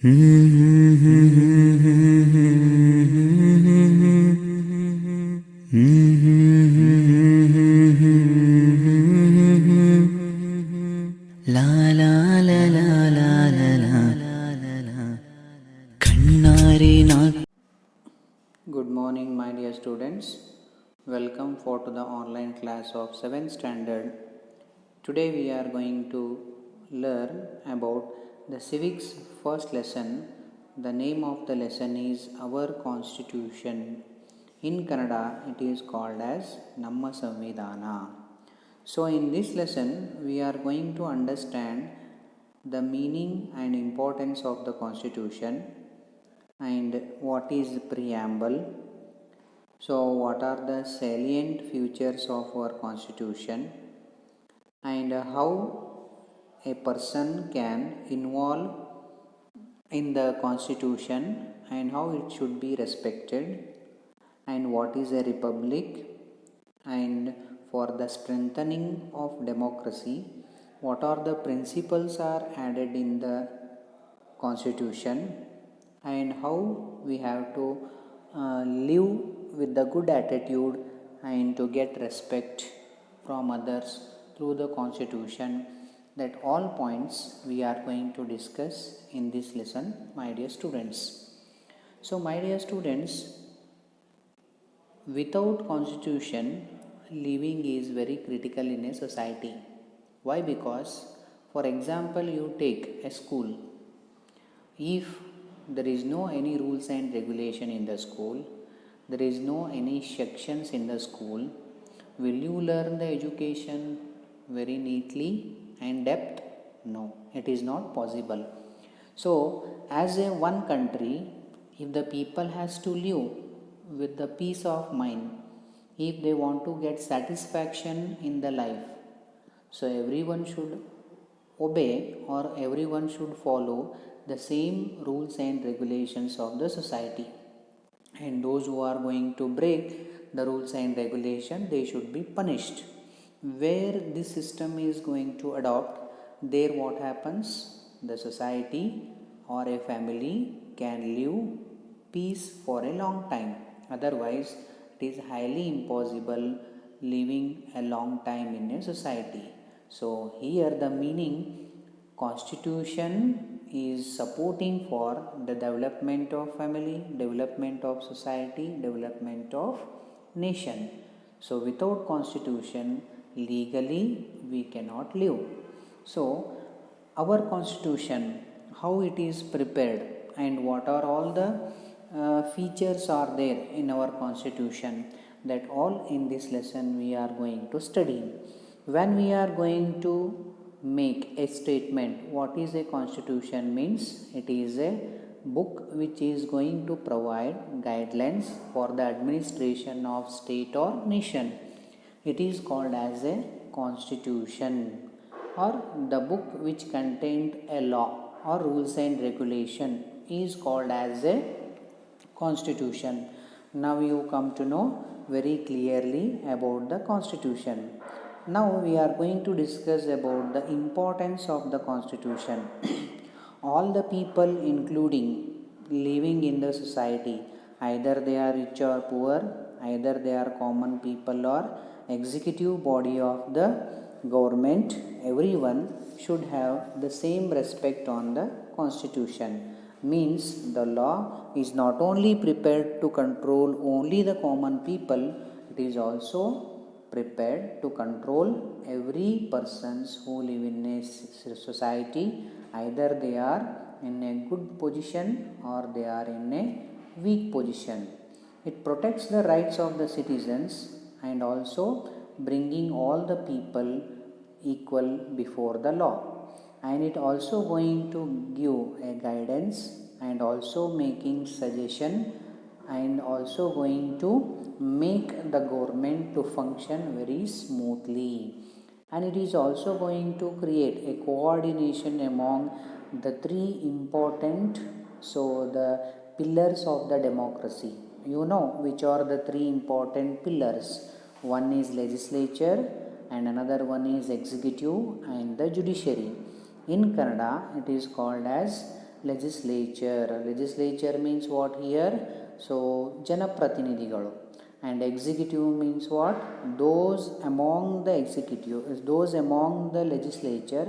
La la la la la la la la la Kannari na. Good morning, my dear students. Welcome for to the online class of 7th standard. Today we are going to learn about the civics first lesson. The name of the lesson is Our Constitution. In Kannada it is called as Namma Samvidhana. So in this lesson we are going to understand the meaning and importance of the Constitution and what is preamble. So what are the salient features of our Constitution and how a person can involve in the Constitution and how it should be respected, and what is a republic, and for the strengthening of democracy, what are the principles are added in the Constitution, and how we have to live with the good attitude and to get respect from others through the Constitution. That all points we are going to discuss in this lesson, my dear students. So my dear students, without Constitution, living is very critical in a society. Why? Because for example, you take a school. If there is no any rules and regulation in the school, there is no any sections in the school, will you learn the education very neatly and depth? No, it is not possible. So as a one country, if the people has to live with the peace of mind, if they want to get satisfaction in the life, so everyone should obey or everyone should follow the same rules and regulations of the society, and those who are going to break the rules and regulation, they should be punished. Where this system is going to adopt, there what happens, the society or a family can live peace for a long time. Otherwise it is highly impossible living a long time in a society. So here the meaning, Constitution is supporting for the development of family, development of society, development of nation. So without Constitution, legally we cannot live. So our Constitution, how it is prepared and what are all the features are there in our Constitution, that all in this lesson we are going to study. When we are going to make a statement, what is a Constitution means, it is a book which is going to provide guidelines for the administration of state or nation. It is called as a Constitution, or the book which contained a law or rules and regulation is called as a Constitution. Now you come to know very clearly about the Constitution. Now we are going to discuss about the importance of the Constitution. All the people, including living in the society, either they are rich or poor, either they are common people or executive body of the government, everyone should have the same respect on the Constitution. Means the law is not only prepared to control only the common people, it is also prepared to control every persons who live in a society, either they are in a good position or they are in a weak position. It protects the rights of the citizens and also bringing all the people equal before the law, and it also going to give a guidance and also making suggestion and also going to make the government to function very smoothly, and it is also going to create a coordination among the three important, so the pillars of the democracy. You know which are the three important pillars. One is legislature, and another one is executive and the judiciary. In Kannada it is called as legislature. Legislature means what here? So ಜನಪ್ರತಿನಿಧಿಗಳು. And executive means what? Those among the executive, those among the legislature,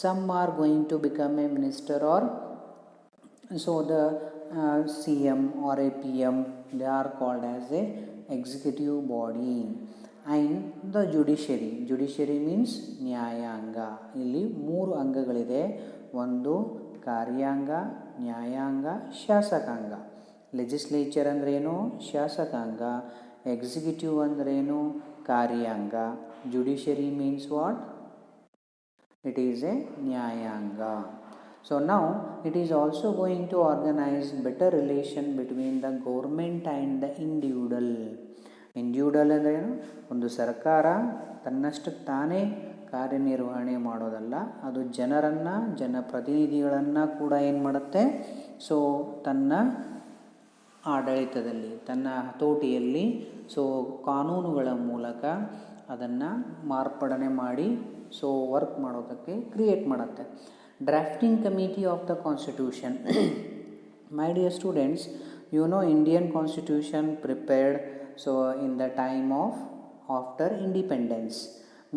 some are going to become a minister, or so the CM or a PM, they are called as a executive body. And the judiciary means ನ್ಯಾಯಾಂಗ. ಇಲ್ಲಿ 3 ಅಂಗಗಳಿದೆ. ಒಂದು ಕಾರ್ಯಾಂಗ, ನ್ಯಾಯಾಂಗ, ಶಾಸಕಾಂಗ. Legislature ಅಂದ್ರೇನು? ಶಾಸಕಾಂಗ. Executive ಅಂದ್ರೇನು? ಕಾರ್ಯಾಂಗ. Judiciary means what? It is a ನ್ಯಾಯಾಂಗ. So now it is also going to organize better relation between the government and the individual. ಇಂಡಿವಿಡ್ವಲ್ ಅಂದ್ರೇನು? ಒಂದು ಸರ್ಕಾರ ತನ್ನಷ್ಟಕ್ಕೆ ತಾನೇ ಕಾರ್ಯನಿರ್ವಹಣೆ ಮಾಡೋದಲ್ಲ, ಅದು ಜನರನ್ನು, ಜನಪ್ರತಿನಿಧಿಗಳನ್ನು ಕೂಡ ಏನು ಮಾಡುತ್ತೆ? ಸೊ ತನ್ನ ಆಡಳಿತದಲ್ಲಿ, ತನ್ನ ಹತೋಟಿಯಲ್ಲಿ, ಸೊ ಕಾನೂನುಗಳ ಮೂಲಕ ಅದನ್ನು ಮಾರ್ಪಡನೆ ಮಾಡಿ ಸೊ ವರ್ಕ್ ಮಾಡೋದಕ್ಕೆ ಕ್ರಿಯೇಟ್ ಮಾಡುತ್ತೆ. Drafting committee of the constitution. My dear students, you know Indian constitution prepared so in the time of after independence,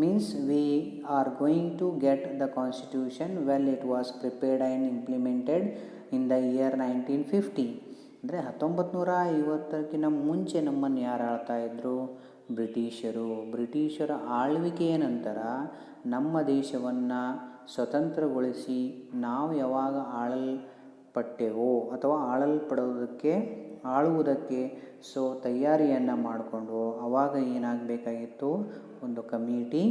means we are going to get the constitution well it was prepared and implemented in the year 1950. ಅಂದರೆ 1950ಕ್ಕಿಂತ ಮುಂಚೆ ನಮ್ಮನ್ನು ಯಾರು ಆಳ್ತಾ ಇದ್ದರು? ಬ್ರಿಟಿಷರ ಆಳ್ವಿಕೆಯ ನಂತರ ನಮ್ಮ ದೇಶವನ್ನು ಸ್ವತಂತ್ರಗೊಳಿಸಿ ನಾವು ಯಾವಾಗ ಆಳಲ್ಪಟ್ಟೆವೋ ಅಥವಾ ಆಳುವುದಕ್ಕೆ ಸೊ ತಯಾರಿಯನ್ನು ಮಾಡಿಕೊಂಡು ಆವಾಗ ಏನಾಗಬೇಕಾಗಿತ್ತು? ಒಂದು ಕಮಿಟಿ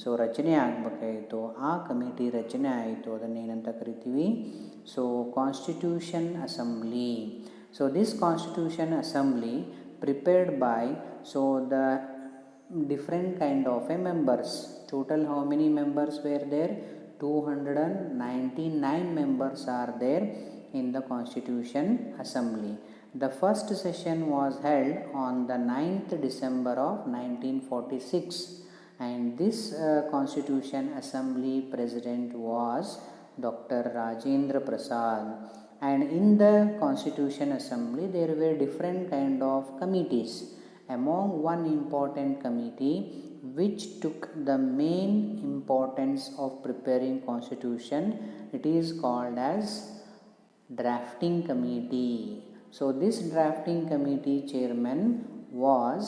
ಸೊ ರಚನೆ ಆಗಬೇಕಾಗಿತ್ತು. ಆ ಕಮಿಟಿ ರಚನೆ ಆಯಿತು, ಅದನ್ನೇನಂತ ಕರಿತೀವಿ? So constitution assembly. So this constitution assembly prepared by so the different kind of a members. Total how many members were there? 299 members are there in the Constitution Assembly. The first session was held on the 9th December of 1946, and this Constitution Assembly president was Dr. Rajendra Prasad. And in the Constitution Assembly there were different kind of committees. Among one important committee which took the main importance of preparing constitution, it is called as drafting committee. So this drafting committee chairman was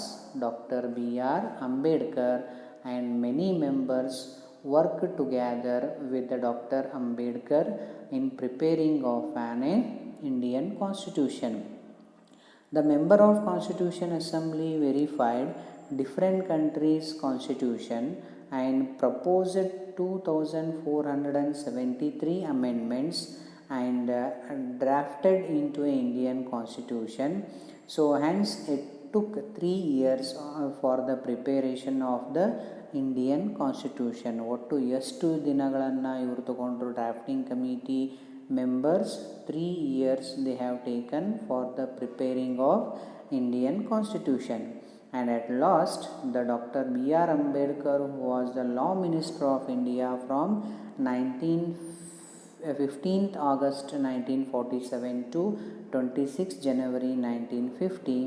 Dr. B.R. Ambedkar, and many members worked together with the Dr. Ambedkar in preparing of an Indian constitution. The member of Constitution Assembly verified different countries' constitution and proposed 2,473 amendments and drafted into an Indian constitution. So hence it took 3 years for the preparation of the Indian constitution. ಒಟ್ಟು ಎಷ್ಟು ದಿನಗಳನ್ನು ಇವರು ತಗೊಂಡ್ರು? Drafting committee members 3 years they have taken for the preparing of Indian constitution. And at last the Dr. B.R. Ambedkar, who was the law minister of India from 15th August 1947 to 26th January 1950,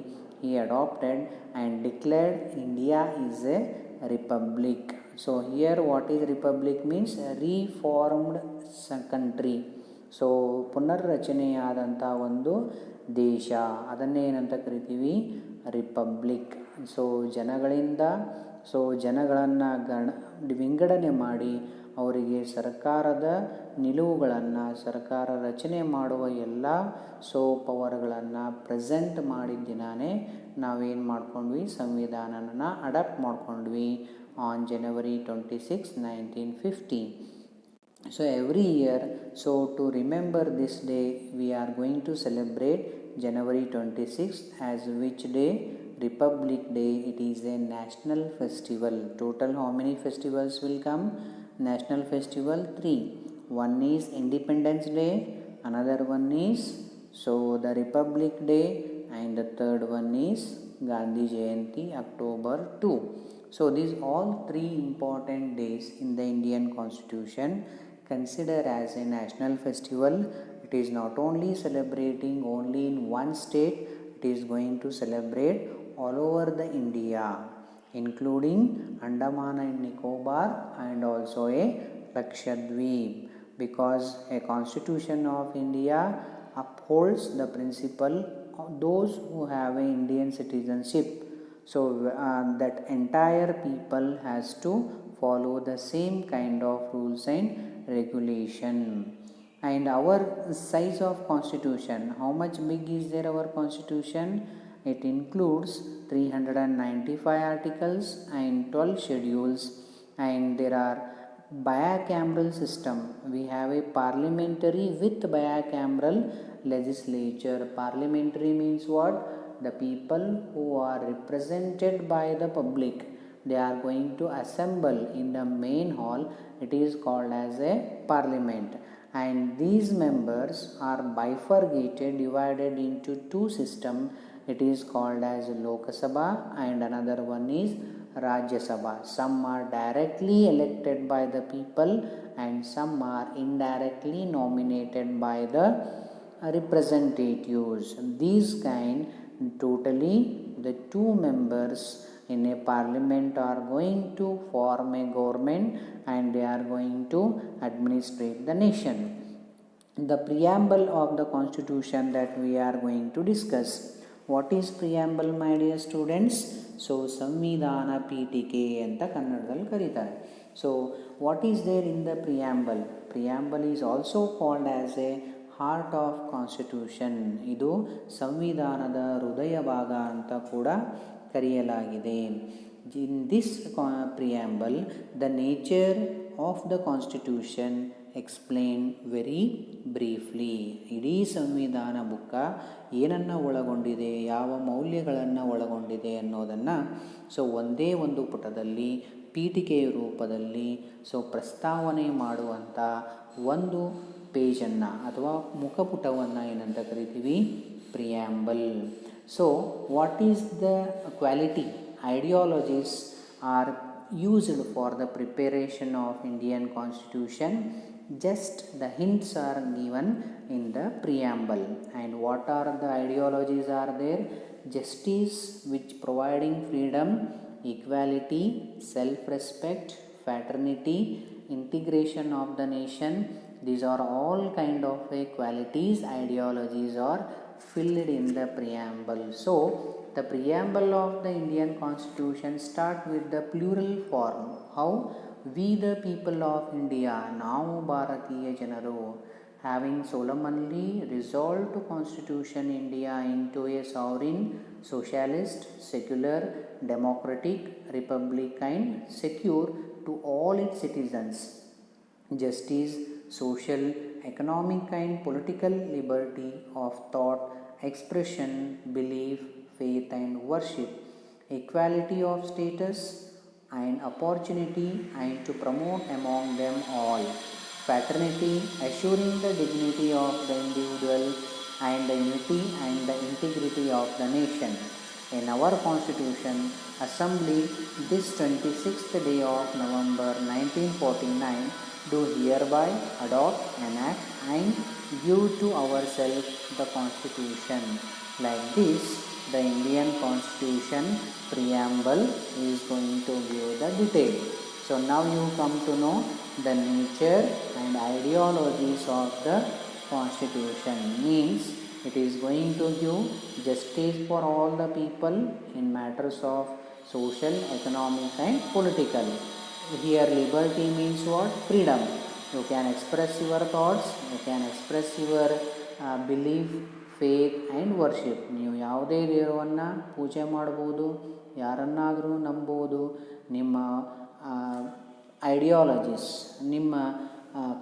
he adopted and declared India is a republic. So here what is republic means? Reformed country. So ಪುನರ್ರಚನೆಯಾದಂಥ ಒಂದು ದೇಶ, ಅದನ್ನೇನಂತ ಕರಿತೀವಿ? Republic. So ಜನಗಳನ್ನು ವಿಂಗಡಣೆ ಮಾಡಿ ಅವರಿಗೆ ಸರ್ಕಾರದ ನಿಲುವುಗಳನ್ನು, ಸರ್ಕಾರ ರಚನೆ ಮಾಡುವ ಎಲ್ಲ ಪವರ್ಗಳನ್ನು ಪ್ರೆಸೆಂಟ್ ಮಾಡಿದ ದಿನಾನೇ ನಾವೇನು ಮಾಡ್ಕೊಂಡ್ವಿ? ಸಂವಿಧಾನನ ಅಡಾಪ್ಟ್ ಮಾಡ್ಕೊಂಡ್ವಿ on January 26, 1950. So every year, so to remember this day, we are going to celebrate January 26th as which day? Republic Day. It is a national festival. Total how many festivals will come? National festival 3. One is Independence Day, another one is so the Republic Day, and the third one is Gandhi Jayanti, October 2. So these all 3 important days in the Indian Constitution consider as a national festival. It It is not only celebrating only in one state, it is going to celebrate all over the India, including Andaman and Nicobar and also a Lakshadweep, because a constitution of India upholds the principle of those who have an Indian citizenship. So that entire people has to follow the same kind of rules and regulation. And our size of constitution, how much big is there our constitution? It includes 395 articles and 12 schedules, and there are bicameral system. We have a parliamentary with bicameral legislature. Parliamentary means what? The people who are represented by the public, they are going to assemble in the main hall. It is called as a parliament, and these members are bifurcated, divided into two systems. It is called as Lok Sabha and another one is Rajya Sabha. Some are directly elected by the people and some are indirectly nominated by the representatives. These kind, totally the two members in a parliament are going to form a government and they are going to administrate the nation. The preamble of the constitution that we are going to discuss. What is preamble, my dear students? So ಸಂವಿಧಾನ ಪೀಠಿಕೆ ಅಂತ ಕನ್ನಡದಲ್ಲಿ ಕರೀತಾರೆ. So what is there in the preamble? Preamble is also called as a heart of constitution. ಇದು ಸಂವಿಧಾನದ ಹೃದಯ ಭಾಗ ಅಂತ ಕೂಡ ಕರೆಯಲಾಗಿದೆ. In this preamble, the nature of the constitution explained very briefly. ಇಡೀ ಸಂವಿಧಾನ ಬುಕ್ಕ ಏನನ್ನು ಒಳಗೊಂಡಿದೆ, ಯಾವ ಮೌಲ್ಯಗಳನ್ನು ಒಳಗೊಂಡಿದೆ ಅನ್ನೋದನ್ನು ಒಂದೇ ಒಂದು ಪುಟದಲ್ಲಿ ಪೀಠಿಕೆಯ ರೂಪದಲ್ಲಿ ಪ್ರಸ್ತಾವನೆ ಮಾಡುವಂಥ ಒಂದು ಪೇಜನ್ನು ಅಥವಾ ಮುಖಪುಟವನ್ನು ಏನಂತ ಕರಿತೀವಿ? Preamble. So what is the quality? Ideologies are used for the preparation of Indian constitution. Just the hints are given in the preamble. And what are the ideologies are there? Justice, which providing freedom, equality, self-respect, fraternity, integration of the nation. These are all kind of qualities, ideologies are filled in the preamble. So the preamble of the Indian constitution start with the plural form. How? We the people of India, ನಾವು ಭಾರತೀಯ ಜನರು, having solemnly resolved to constitution India into a sovereign, socialist, secular, democratic republic and secure to all its citizens justice, social, economic and political liberty of thought, expression, belief, faith and worship, equality of status and opportunity and to promote among them all, fraternity, assuring the dignity of the individual and the unity and the integrity of the nation. In our constitution assembly this 26th day of November 1949 do hereby adopt, enact and give to ourselves the constitution. Like this, the Indian constitution preamble is going to give the detail. So now you come to know the nature and ideologies of the constitution. Means it is going to give justice for all the people in matters of social, economic and political. Here liberty means what? Freedom. You can express your thoughts, you can express your belief, faith and worship. ನೀವು ಯಾವುದೇ ದೇವರನ್ನು ಪೂಜೆ ಮಾಡ್ಬೋದು, ಯಾರನ್ನಾದರೂ ನಂಬೋದು. ನಿಮ್ಮ ideologies, ನಿಮ್ಮ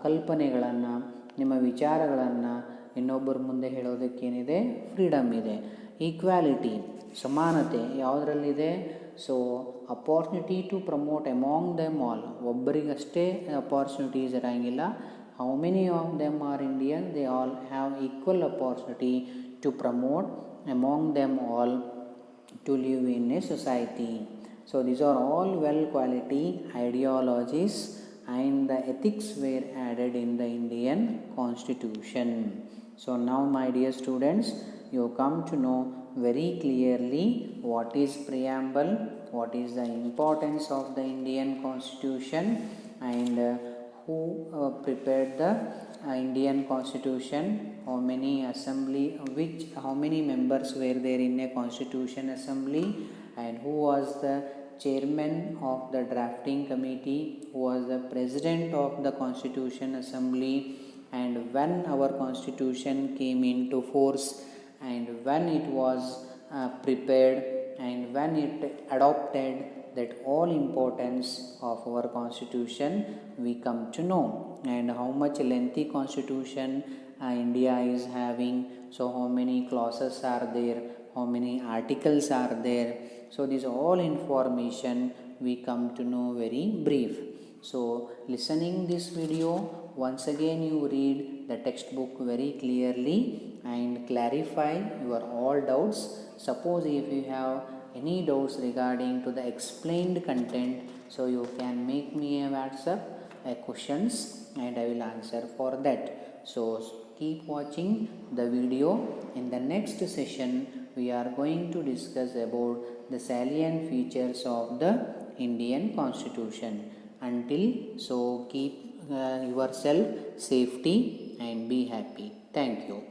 ಕಲ್ಪನೆಗಳನ್ನು, ನಿಮ್ಮ ವಿಚಾರಗಳನ್ನು ಇನ್ನೊಬ್ಬರ ಮುಂದೆ ಹೇಳೋದಕ್ಕೇನಿದೆ? ಫ್ರೀಡಮ್ ಇದೆ. ಈಕ್ವಾಲಿಟಿ, ಸಮಾನತೆ ಯಾವುದರಲ್ಲಿದೆ? So opportunity to promote among them all. ಒಬ್ಬರಿಗಷ್ಟೇ ಅಪಾರ್ಚುನಿಟೀಸ್ ಇರೋಂಗಿಲ್ಲ. How many of them are Indian? They all have equal opportunity to promote among them all to live in a society. So these are all well quality ideologies and the ethics were added in the Indian constitution. So now my dear students, you come to know very clearly what is preamble, what is the importance of the Indian Constitution, and who prepared the Indian Constitution, how many how many members were there in a Constitution Assembly, and who was the chairman of the drafting committee, who was the president of the Constitution Assembly, and when our Constitution came into force, and when it was prepared, and when it adopted, that all importance of our Constitution we come to know, and how much lengthy Constitution India is having. So how many clauses are there, how many articles are there. So this all information we come to know very brief. So listening this video, once again you read the textbook very clearly and clarify your all doubts. Suppose if you have any doubts regarding to the explained content, so you can make me a WhatsApp questions and I will answer for that. So keep watching the video. In the next session we are going to discuss about the salient features of the Indian Constitution. Until so, keep yourself safety and be happy. Thank you.